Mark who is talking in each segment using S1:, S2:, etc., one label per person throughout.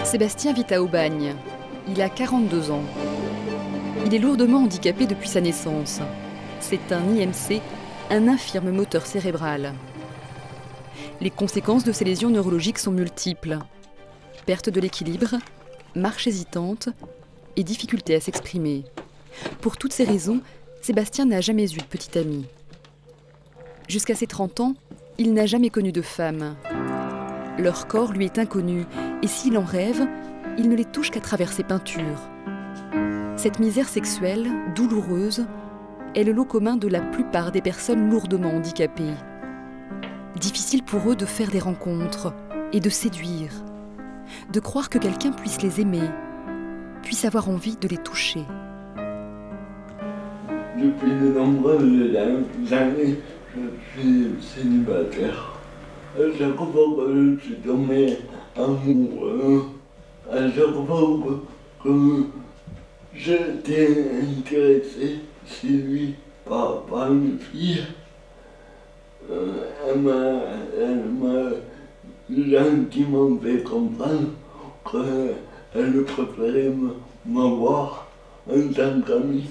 S1: Sébastien vit à Aubagne. Il a 42 ans. Il est lourdement handicapé depuis sa naissance. C'est un IMC, un infirme moteur cérébral. Les conséquences de ces lésions neurologiques sont multiples. Perte de l'équilibre, marche hésitante et difficulté à s'exprimer. Pour toutes ces raisons, Sébastien n'a jamais eu de petite amie. Jusqu'à ses 30 ans, il n'a jamais connu de femme. Leur corps lui est inconnu et s'il en rêve, il ne les touche qu'à travers ses peintures. Cette misère sexuelle, douloureuse, est le lot commun de la plupart des personnes lourdement handicapées. Difficile pour eux de faire des rencontres et de séduire, de croire que quelqu'un puisse les aimer, puisse avoir envie de les toucher.
S2: Depuis de nombreuses années, je suis célibataire. À chaque fois que je suis tombé amoureux, à chaque fois que j'étais intéressé chez lui par une fille, elle m'a gentiment fait comprendre qu'elle préférait m'avoir en tant qu'ami.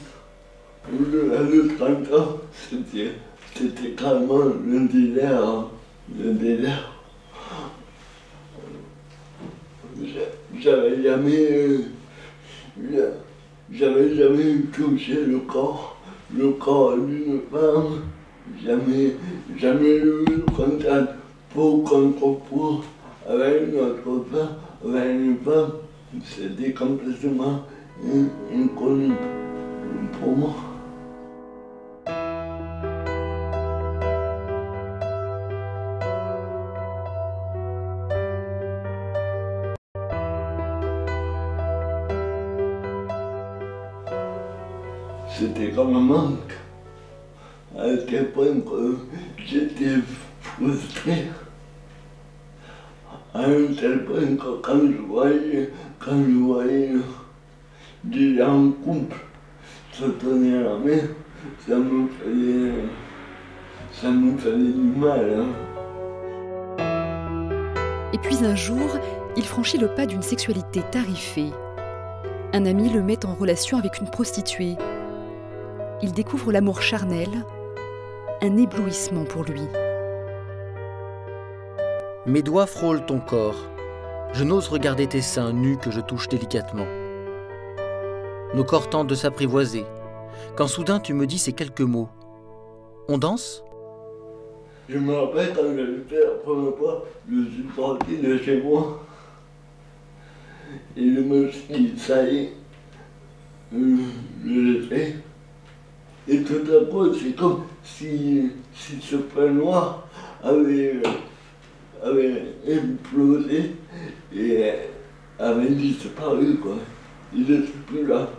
S2: Le 30 ans, c'était carrément le délire. J'avais jamais touché le corps d'une femme, jamais eu le contact peau contre peau avec une autre femme, avec une femme. C'était complètement inconnu pour moi. C'était comme un manque, à tel point que j'étais frustré, à un tel point que quand je voyais des gens en couple se tenir la main, ça me faisait du mal.
S1: Et puis un jour, il franchit le pas d'une sexualité tarifée. Un ami le met en relation avec une prostituée. Il découvre l'amour charnel, un éblouissement pour lui.
S3: Mes doigts frôlent ton corps. Je n'ose regarder tes seins nus que je touche délicatement. Nos corps tentent de s'apprivoiser, quand soudain tu me dis ces quelques mots. On danse ?
S2: Je me rappelle quand je l'ai fait la première fois, je suis sorti de chez moi. Et je me suis dit, ça y est, je l'ai fait. Et tout à coup, c'est comme si ce point noir avait implosé et avait disparu, quoi. Il n'était plus là.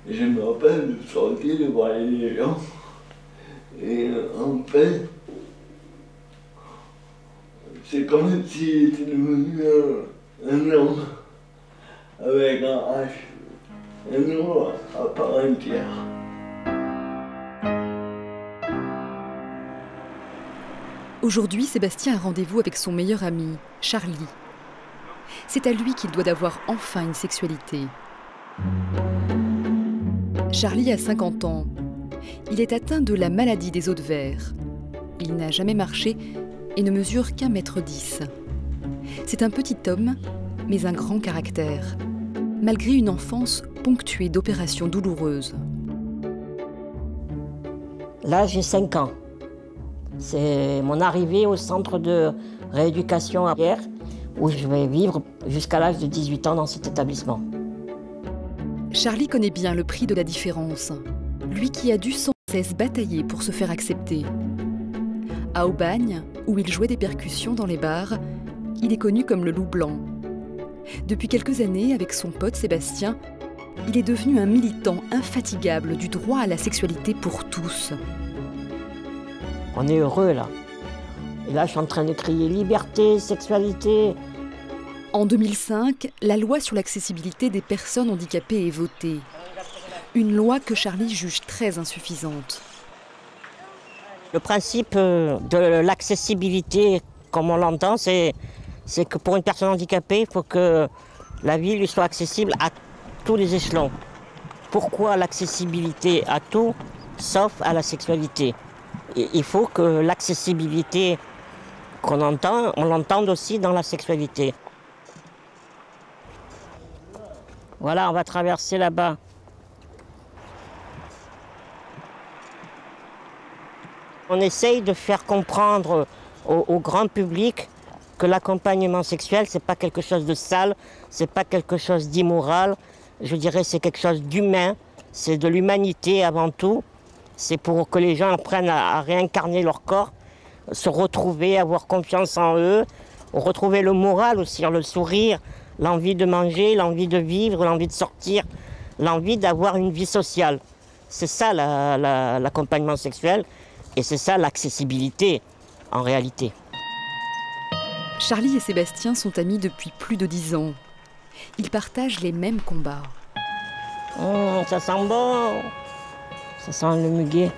S2: Et je me rappelle de sortir, de voir les gens. Et en fait, c'est comme s'il était devenu un homme avec un H, un homme à part entière.
S1: Aujourd'hui, Sébastien a rendez-vous avec son meilleur ami, Charlie. C'est à lui qu'il doit d'avoir enfin une sexualité. Charlie a 50 ans. Il est atteint de la maladie des os de verre. Il n'a jamais marché et ne mesure qu'1,10 m. C'est un petit homme, mais un grand caractère, malgré une enfance ponctuée d'opérations douloureuses.
S4: Là, j'ai 5 ans. C'est mon arrivée au centre de rééducation à Pierre, où je vais vivre jusqu'à l'âge de 18 ans dans cet établissement.
S1: Charlie connaît bien le prix de la différence, lui qui a dû sans cesse batailler pour se faire accepter. À Aubagne, où il jouait des percussions dans les bars, il est connu comme le loup blanc. Depuis quelques années, avec son pote Sébastien, il est devenu un militant infatigable du droit à la sexualité pour tous.
S4: On est heureux là. Et là, je suis en train de crier liberté, sexualité.
S1: En 2005, la loi sur l'accessibilité des personnes handicapées est votée. Une loi que Charlie juge très insuffisante.
S4: Le principe de l'accessibilité, comme on l'entend, c'est c'est que pour une personne handicapée, il faut que la vie lui soit accessible à tous les échelons. Pourquoi l'accessibilité à tout, sauf à la sexualité? Il faut que l'accessibilité qu'on entend, on l'entende aussi dans la sexualité. Voilà, on va traverser là-bas. On essaye de faire comprendre au grand public que l'accompagnement sexuel, c'est pas quelque chose de sale, c'est pas quelque chose d'immoral. Je dirais c'est quelque chose d'humain, c'est de l'humanité avant tout. C'est pour que les gens apprennent à réincarner leur corps, se retrouver, avoir confiance en eux, retrouver le moral aussi, le sourire, l'envie de manger, l'envie de vivre, l'envie de sortir, l'envie d'avoir une vie sociale. C'est ça l'accompagnement sexuel et c'est ça l'accessibilité en réalité.
S1: Charlie et Sébastien sont amis depuis plus de 10 ans. Ils partagent les mêmes combats.
S4: Ça sent bon. Ça sent le muguet.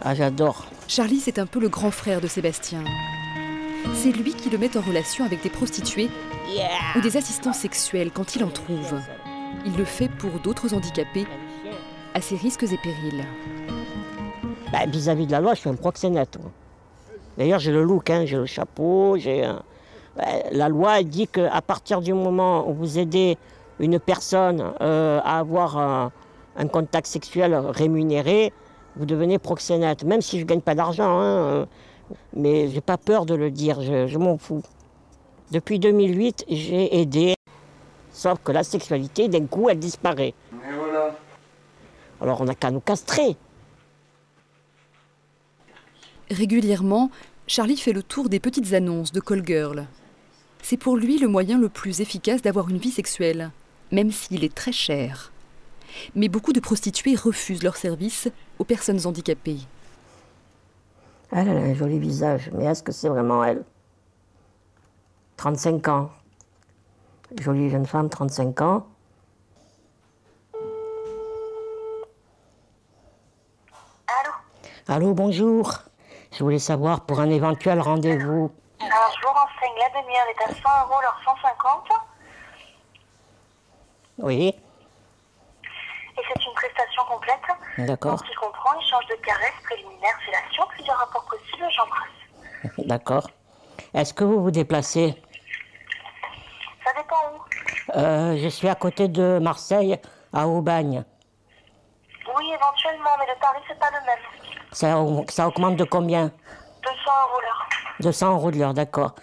S4: Ah, j'adore.
S1: Charlie, c'est un peu le grand frère de Sébastien. C'est lui qui le met en relation avec des prostituées ou des assistants sexuels quand il en trouve. Il le fait pour d'autres handicapés, à ses risques et périls.
S4: Vis-à-vis de la loi, je suis un proxénète. D'ailleurs, j'ai le look, hein, j'ai le chapeau, la loi elle dit qu'à partir du moment où vous aidez une personne à avoir un contact sexuel rémunéré, vous devenez proxénète, même si je ne gagne pas d'argent. Hein, mais je n'ai pas peur de le dire, je m'en fous. Depuis 2008, j'ai aidé, sauf que la sexualité, d'un coup, elle disparaît.
S2: Et voilà.
S4: Alors on n'a qu'à nous castrer.
S1: Régulièrement, Charlie fait le tour des petites annonces de call girl. C'est pour lui le moyen le plus efficace d'avoir une vie sexuelle, même s'il est très cher. Mais beaucoup de prostituées refusent leurs services aux personnes handicapées.
S4: Elle a un joli visage, mais est-ce que c'est vraiment elle? 35 ans. Jolie jeune femme, 35 ans.
S5: Allô?
S4: Allô, bonjour. Je voulais savoir pour un éventuel rendez-vous.
S5: Alors, je vous renseigne, la demi-heure est à 100 €, leur 150.
S4: Oui,
S5: Et c'est une prestation complète.
S4: d'accord,
S5: Donc, qui comprend échange de caresses, préliminaires, fellation, plusieurs rapports possibles, j'embrasse.
S4: d'accord. Est-ce que vous vous déplacez?
S5: Ça dépend où.
S4: Je suis à côté de Marseille, à Aubagne.
S5: Oui, éventuellement, mais le tarif n'est pas le même.
S4: Ça augmente de combien?
S5: 200 € l'heure.
S4: 200 € de l'heure, d'accord.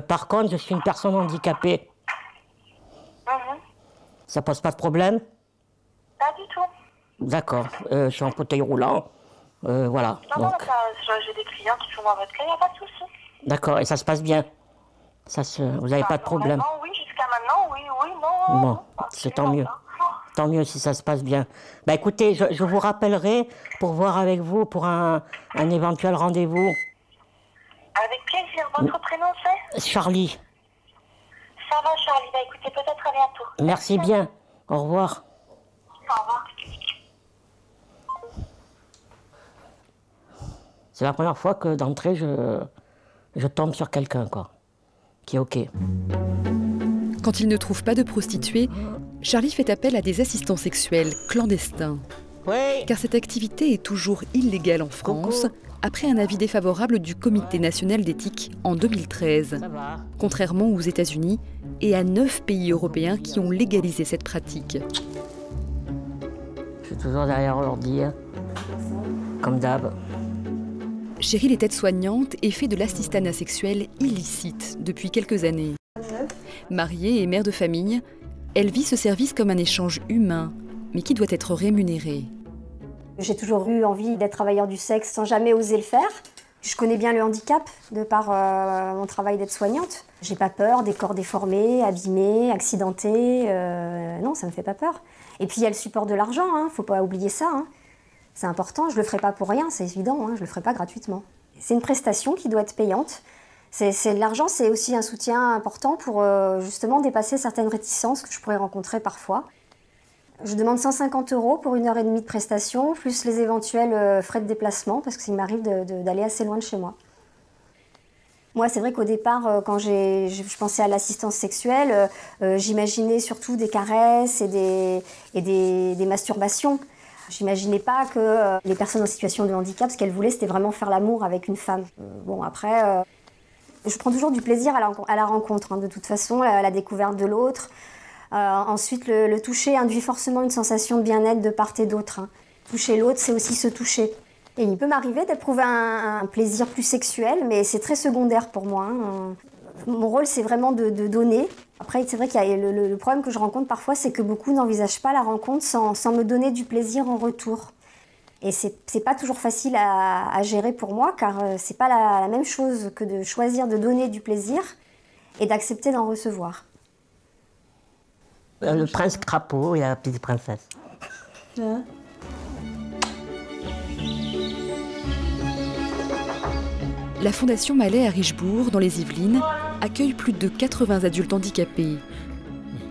S4: Par contre, je suis une personne handicapée. Ça pose pas de problème?
S5: Pas du tout.
S4: D'accord, je suis en fauteuil roulant. Voilà.
S5: Non,
S4: Donc,
S5: j'ai des clients qui sont dans votre cas, il n'y a pas de souci.
S4: d'accord, et ça se passe bien? Vous n'avez pas de problème?
S5: Normalement, oui, jusqu'à maintenant, oui, non.
S4: Bon,
S5: non,
S4: c'est tant mieux.
S5: absolument pas.
S4: Tant mieux si ça se passe bien. Bah écoutez, je vous rappellerai pour voir avec vous pour un éventuel rendez-vous.
S5: Avec plaisir. Votre prénom, c'est?
S4: Charlie,
S5: Ça va, Charlie. Bah écoutez, peut-être à bientôt.
S4: merci bien. Au revoir.
S5: Au revoir.
S4: C'est la première fois que d'entrée, je tombe sur quelqu'un, quoi, qui est OK.
S1: Quand il ne trouve pas de prostituées, Charlie fait appel à des assistants sexuels clandestins.
S4: Oui.
S1: Car cette activité est toujours illégale en France, après un avis défavorable du Comité national d'éthique en 2013,
S4: Ça va.
S1: contrairement aux États-Unis et à 9 pays européens qui ont légalisé cette pratique.
S4: Je suis toujours derrière l'ordi, hein, comme d'hab.
S1: Cheryl est aide-soignante et fait de l'assistanat sexuel illicite depuis quelques années. Mariée et mère de famille, elle vit ce service comme un échange humain, mais qui doit être rémunéré.
S6: J'ai toujours eu envie d'être travailleur du sexe sans jamais oser le faire. Je connais bien le handicap de par mon travail d'aide-soignante. J'ai pas peur des corps déformés, abîmés, accidentés. Non, ça me fait pas peur. Et puis il y a le support de l'argent, hein, faut pas oublier ça. Hein. C'est important, je le ferai pas pour rien, c'est évident, hein, je le ferai pas gratuitement. C'est une prestation qui doit être payante. L'argent, c'est aussi un soutien important pour justement dépasser certaines réticences que je pourrais rencontrer parfois. Je demande 150 € pour 1h30 de prestation, plus les éventuels frais de déplacement, parce qu'il m'arrive d'aller assez loin de chez moi. Moi, c'est vrai qu'au départ, quand je pensais à l'assistance sexuelle, j'imaginais surtout des caresses et des masturbations. J'imaginais pas que les personnes en situation de handicap, ce qu'elles voulaient, c'était vraiment faire l'amour avec une femme. Bon, après, je prends toujours du plaisir à la rencontre, hein, de toute façon, à la découverte de l'autre. Ensuite, le toucher induit forcément une sensation de bien-être de part et d'autre. Hein. Toucher l'autre, c'est aussi se toucher. Et il peut m'arriver d'éprouver un plaisir plus sexuel, mais c'est très secondaire pour moi. Hein. Mon rôle, c'est vraiment de donner. Après, c'est vrai qu'il y a le problème que je rencontre parfois, c'est que beaucoup n'envisagent pas la rencontre sans me donner du plaisir en retour. Et c'est pas toujours facile à gérer pour moi, car c'est pas la même chose que de choisir de donner du plaisir et d'accepter d'en recevoir.
S4: Le prince crapaud et la petite princesse.
S1: Hein? La Fondation Mallet à Richebourg, dans les Yvelines, accueille plus de 80 adultes handicapés.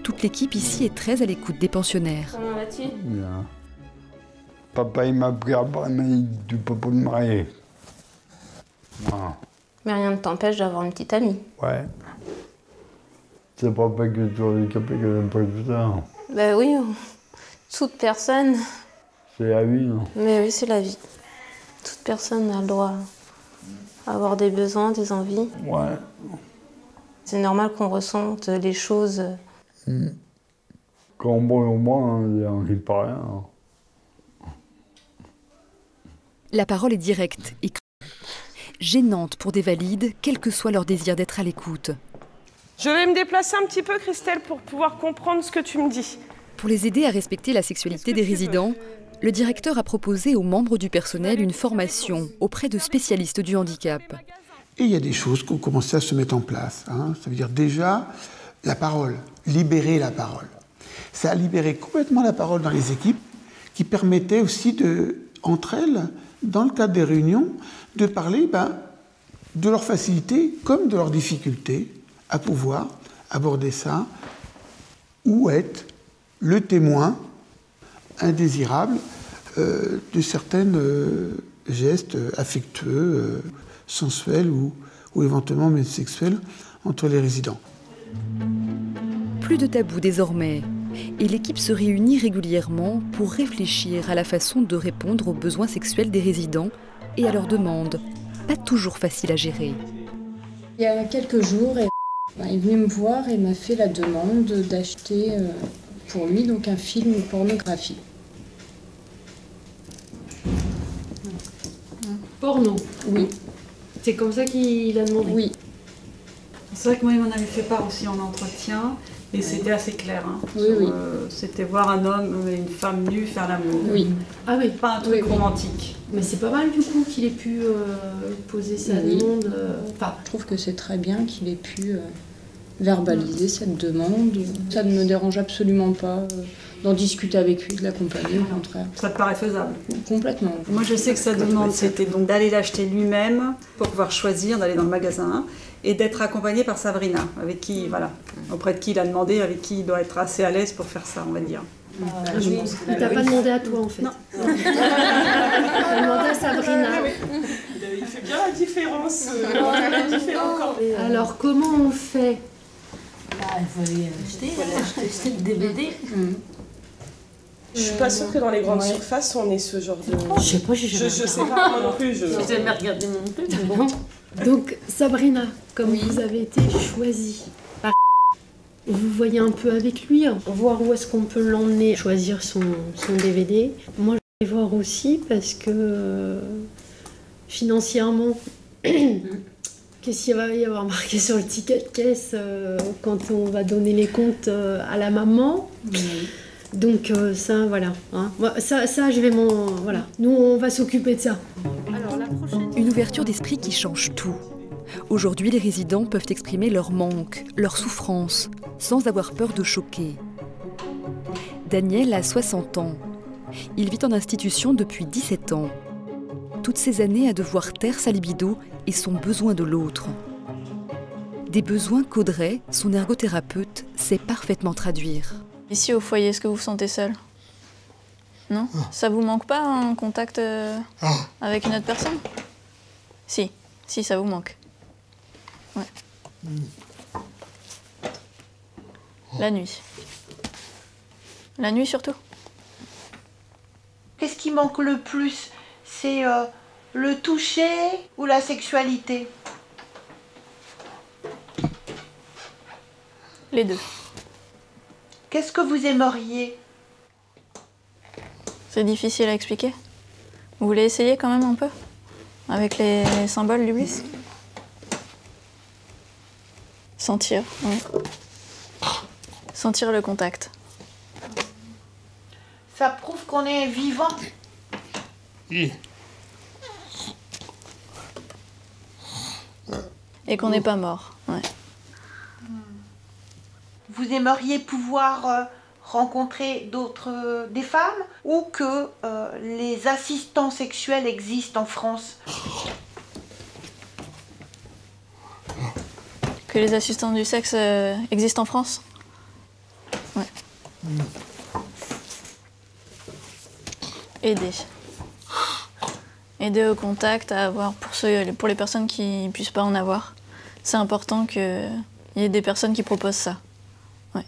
S1: Toute l'équipe ici est très à l'écoute des pensionnaires.
S7: Comment vas-tu ?
S8: Bien. Papa, il m'a pris à bras, mais tu peux pas me marier. Voilà.
S7: Mais rien ne t'empêche d'avoir une petite amie.
S8: Ouais. C'est pas parce que tu es handicapé que j'aime pas tout ça.
S7: Ben oui, toute personne.
S8: C'est la vie, non?
S7: Mais oui, c'est la vie. Toute personne a le droit à avoir des besoins, des envies.
S8: Ouais.
S7: C'est normal qu'on ressente les choses.
S8: Quand on moi, on ne pas rien.
S1: La parole est directe et gênante pour des valides, quel que soit leur désir d'être à l'écoute.
S9: Je vais me déplacer un petit peu, Christelle, pour pouvoir comprendre ce que tu me dis.
S1: Pour les aider à respecter la sexualité des résidents, le directeur a proposé aux membres du personnel une formation auprès de spécialistes du handicap.
S10: Et il y a des choses qui ont commencé à se mettre en place. Hein. Ça veut dire déjà la parole, libérer la parole. Ça a libéré complètement la parole dans les équipes, qui permettait aussi, entre elles, dans le cadre des réunions, de parler de leur facilité comme de leurs difficultés à pouvoir aborder ça ou être le témoin indésirable de certains gestes affectueux, sensuels ou éventuellement même sexuels entre les résidents.
S1: Plus de tabou désormais, et l'équipe se réunit régulièrement pour réfléchir à la façon de répondre aux besoins sexuels des résidents et à leurs demandes, pas toujours facile à gérer.
S11: Il y a quelques jours, il est venu me voir et m'a fait la demande d'acheter pour lui donc un film de pornographie.
S12: Porno?
S11: Oui.
S12: C'est comme ça qu'il a demandé?
S11: Oui.
S12: C'est vrai que moi, il m'en avait fait part aussi en entretien, et c'était assez clair. Hein,
S11: oui, oui.
S12: C'était voir un homme et une femme nue faire l'amour.
S11: Oui.
S12: Ah oui. Pas un truc romantique.
S11: Mais c'est pas mal du coup qu'il ait pu poser sa demande. Enfin, je trouve que c'est très bien qu'il ait pu verbaliser cette demande. Ça ne me dérange absolument pas d'en discuter avec lui, de l'accompagner, au contraire.
S12: Ça te paraît faisable?
S11: Complètement.
S12: Moi, je sais que sa demande, c'était donc d'aller l'acheter lui-même pour pouvoir choisir, d'aller dans le magasin et d'être accompagné par Sabrina, avec qui, voilà, auprès de qui il a demandé, avec qui il doit être assez à l'aise pour faire ça, on va dire.
S11: Il t'a pas demandé à toi, en fait.
S12: Non.
S11: Il a demandé à Sabrina.
S9: Il fait bien la différence.
S11: Alors, comment on fait?
S13: Il faut acheter le DVD.
S9: Je suis pas sûre que dans les grandes surfaces, on ait ce genre de...
S13: Je sais pas, j'ai jamais
S9: Je sais pas, moi non plus.
S13: Je n'ai jamais regardé non plus.
S11: Bon. Donc, Sabrina, comme vous avez été choisie par vous voyez un peu avec lui, voir où est-ce qu'on peut l'emmener, choisir son DVD. Moi, je vais voir aussi parce que financièrement, qu'est-ce qu'il va y avoir marqué sur le ticket de caisse quand on va donner les comptes à la maman? Donc ça, voilà. Hein. Ça, je vais voilà. Nous, on va s'occuper de ça.
S1: Alors, une ouverture d'esprit qui change tout. Aujourd'hui, les résidents peuvent exprimer leur manque, leur souffrance, sans avoir peur de choquer. Daniel a 60 ans. Il vit en institution depuis 17 ans. Toutes ces années à devoir taire sa libido et son besoin de l'autre. Des besoins qu'Audrey, son ergothérapeute, sait parfaitement traduire.
S14: Ici au foyer, est-ce que vous vous sentez seul? Non? Ça vous manque pas un contact avec une autre personne? Si, ça vous manque. Ouais. La nuit. La nuit surtout.
S15: Qu'est-ce qui manque le plus? C'est le toucher ou la sexualité?
S14: Les deux.
S15: Qu'est-ce que vous aimeriez?
S14: C'est difficile à expliquer. Vous voulez essayer quand même un peu? Avec les symboles du bliss? Sentir, oui. Sentir le contact.
S15: Ça prouve qu'on est vivant.
S14: Et qu'on n'est pas mort, ouais.
S15: Vous aimeriez pouvoir rencontrer des femmes ou que les assistants sexuels existent en France?
S14: Que les assistants du sexe existent en France? Ouais. Aider. Aider au contact, à avoir, pour les personnes qui ne puissent pas en avoir. C'est important qu'il y ait des personnes qui proposent ça. Ouais.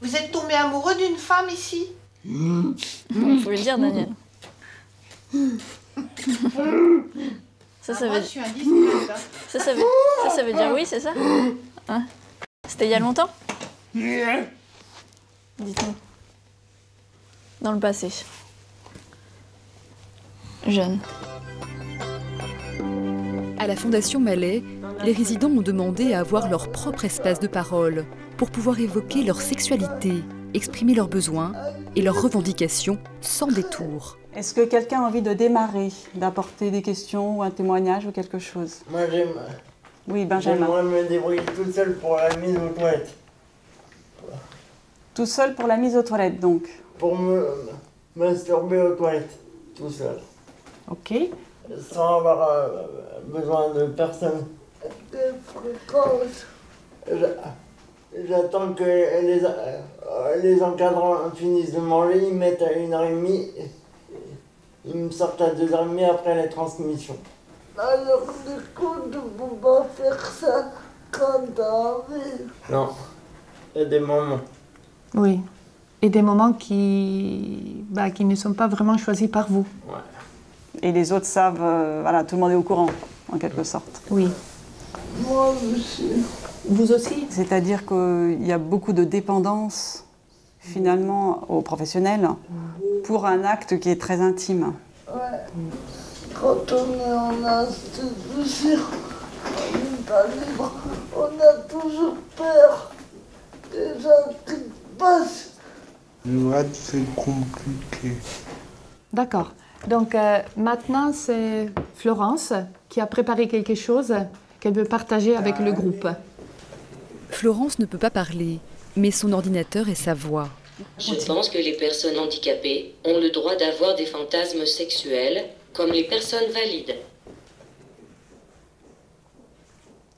S15: Vous êtes tombé amoureux d'une femme ici?
S14: Faut le dire, Daniel. Ça veut...
S15: je suis indiscrète.
S14: Ça veut dire oui, c'est ça? Hein? C'était il y a longtemps? Dites-nous. Dans le passé. Jeune.
S1: À la Fondation Malais, les résidents ont demandé à avoir leur propre espace de parole pour pouvoir évoquer leur sexualité, exprimer leurs besoins et leurs revendications sans détour.
S12: Est-ce que quelqu'un a envie de démarrer, d'apporter des questions ou un témoignage ou quelque chose?
S2: Moi j'aime.
S12: Oui, Benjamin.
S2: J'aimerais me débrouiller tout seul pour la mise aux toilettes.
S12: Tout seul pour la mise aux toilettes, donc?
S2: Pour me masturber aux toilettes, tout seul.
S12: Ok.
S2: Sans avoir besoin de personne. Quelle fréquence? J'attends que les encadrants finissent de manger, ils mettent à 1h30, ils me sortent à 2h30 après la transmission. Alors du coup, tu peux pas faire ça quand t'as envie? Non, il y a des moments.
S16: Oui, et des moments qui ne sont pas vraiment choisis par vous.
S2: Ouais.
S12: Et les autres savent, voilà, tout le monde est au courant, en quelque sorte.
S16: Oui.
S2: Moi aussi.
S16: Vous aussi?
S12: C'est-à-dire qu'il y a beaucoup de dépendance, finalement, aux professionnels, pour un acte qui est très intime.
S2: Ouais. Quand on est en institution, on n'est pas libre, on a toujours peur des gens qui passent.
S8: Ouais, c'est compliqué.
S16: D'accord. Donc maintenant, c'est Florence qui a préparé quelque chose qu'elle veut partager avec le groupe.
S1: Florence ne peut pas parler, mais son ordinateur est sa voix.
S17: Je pense que les personnes handicapées ont le droit d'avoir des fantasmes sexuels, comme les personnes valides.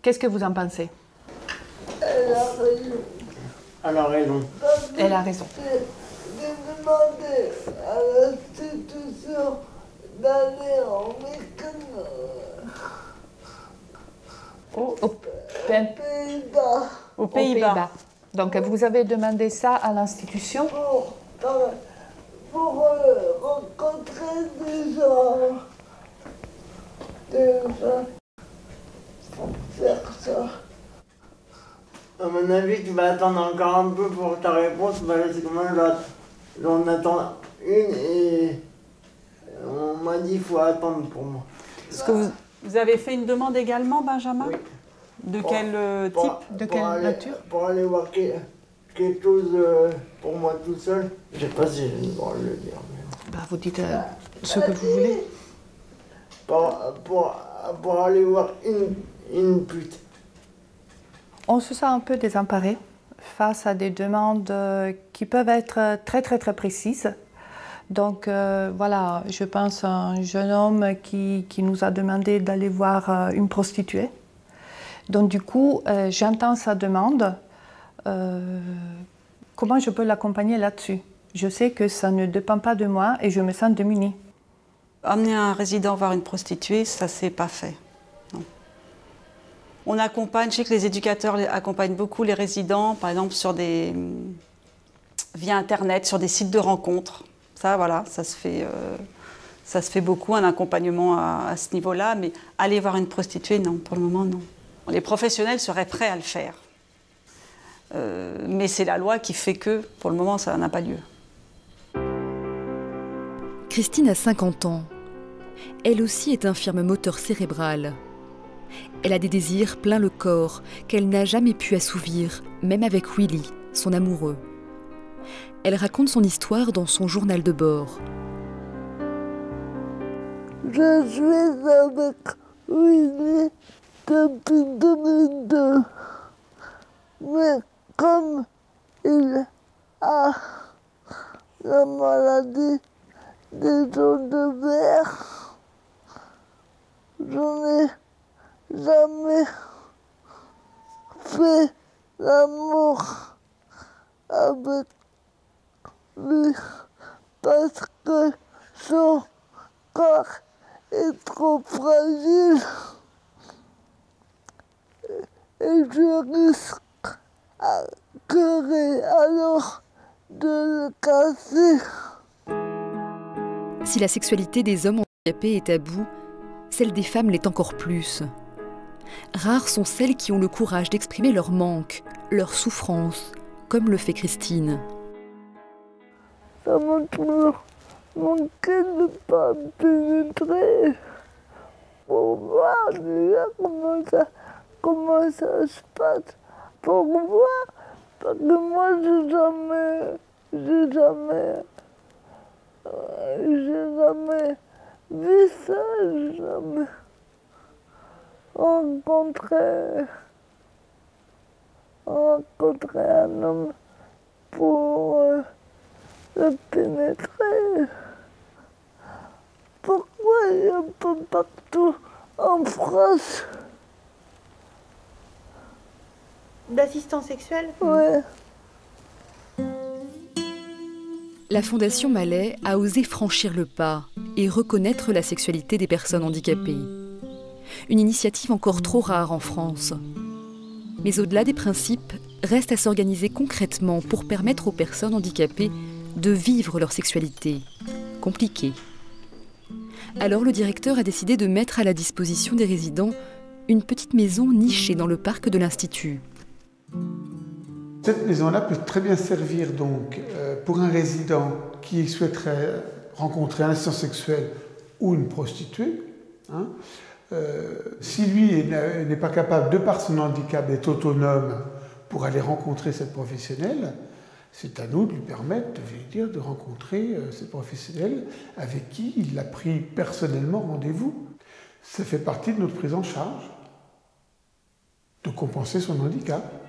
S16: Qu'est-ce que vous en pensez?
S2: Elle a raison. Elle a raison.
S16: Elle a raison.
S2: J'ai demandé à l'institution d'aller en week-end
S16: aux Pays-Bas. Donc vous avez demandé ça à l'institution?
S2: Pour rencontrer des gens. Pour faire ça. À mon avis, tu vas attendre encore un peu pour ta réponse, parce que moi j'en attends une et on m'a dit qu'il faut attendre pour moi.
S12: Est-ce que vous avez fait une demande également, Benjamin? Oui. De quel type? De quelle nature?
S2: Pour aller voir quelque chose pour moi tout seul. Je sais pas si j'ai le droit de le dire. Mais...
S16: Vous dites ce que vous voulez.
S2: Pour aller voir une pute.
S16: On se sent un peu désemparé face à des demandes qui peuvent être très précises. Donc voilà, je pense à un jeune homme qui nous a demandé d'aller voir une prostituée. Donc du coup, j'entends sa demande. Comment je peux l'accompagner là-dessus? Je sais que ça ne dépend pas de moi et je me sens démunie.
S12: Amener un résident voir une prostituée, ça c'est pas fait. Non. On accompagne, je sais que les éducateurs accompagnent beaucoup les résidents, par exemple via Internet, sur des sites de rencontres. Ça, voilà, ça se fait beaucoup, un accompagnement à ce niveau-là. Mais aller voir une prostituée, non, pour le moment, non. Les professionnels seraient prêts à le faire. Mais c'est la loi qui fait que, pour le moment, ça n'a pas lieu.
S1: Christine a 50 ans. Elle aussi est infirme moteur cérébral. Elle a des désirs plein le corps qu'elle n'a jamais pu assouvir, même avec Willy, son amoureux. Elle raconte son histoire dans son journal de bord.
S2: Je suis avec Willy depuis 2002. Mais comme il a la maladie des os de verre, je n'ai jamais fait l'amour avec lui parce que son corps est trop fragile et je risquerais alors de le casser.
S1: Si la sexualité des hommes handicapés est taboue, celle des femmes l'est encore plus. Rares sont celles qui ont le courage d'exprimer leur manque, leur souffrance, comme le fait Christine.
S2: Ça m'a toujours manqué de ne pas pénétrer pour voir déjà comment ça se passe, pour voir, parce que moi j'ai jamais vu ça, j'ai jamais rencontré un homme pour le pénétrer. Pourquoi il y a pas partout en France
S15: d'assistance sexuelle?
S2: Ouais.
S1: La Fondation Malais a osé franchir le pas et reconnaître la sexualité des personnes handicapées. Une initiative encore trop rare en France. Mais au-delà des principes, reste à s'organiser concrètement pour permettre aux personnes handicapées de vivre leur sexualité. Compliqué. Alors le directeur a décidé de mettre à la disposition des résidents une petite maison nichée dans le parc de l'Institut.
S10: Cette maison-là peut très bien servir donc pour un résident qui souhaiterait rencontrer un assistant sexuel ou une prostituée. Hein. Si lui n'est pas capable, de par son handicap, d'être autonome pour aller rencontrer cette professionnelle, c'est à nous de lui permettre de rencontrer cette professionnelle avec qui il a pris personnellement rendez-vous. Ça fait partie de notre prise en charge, de compenser son handicap.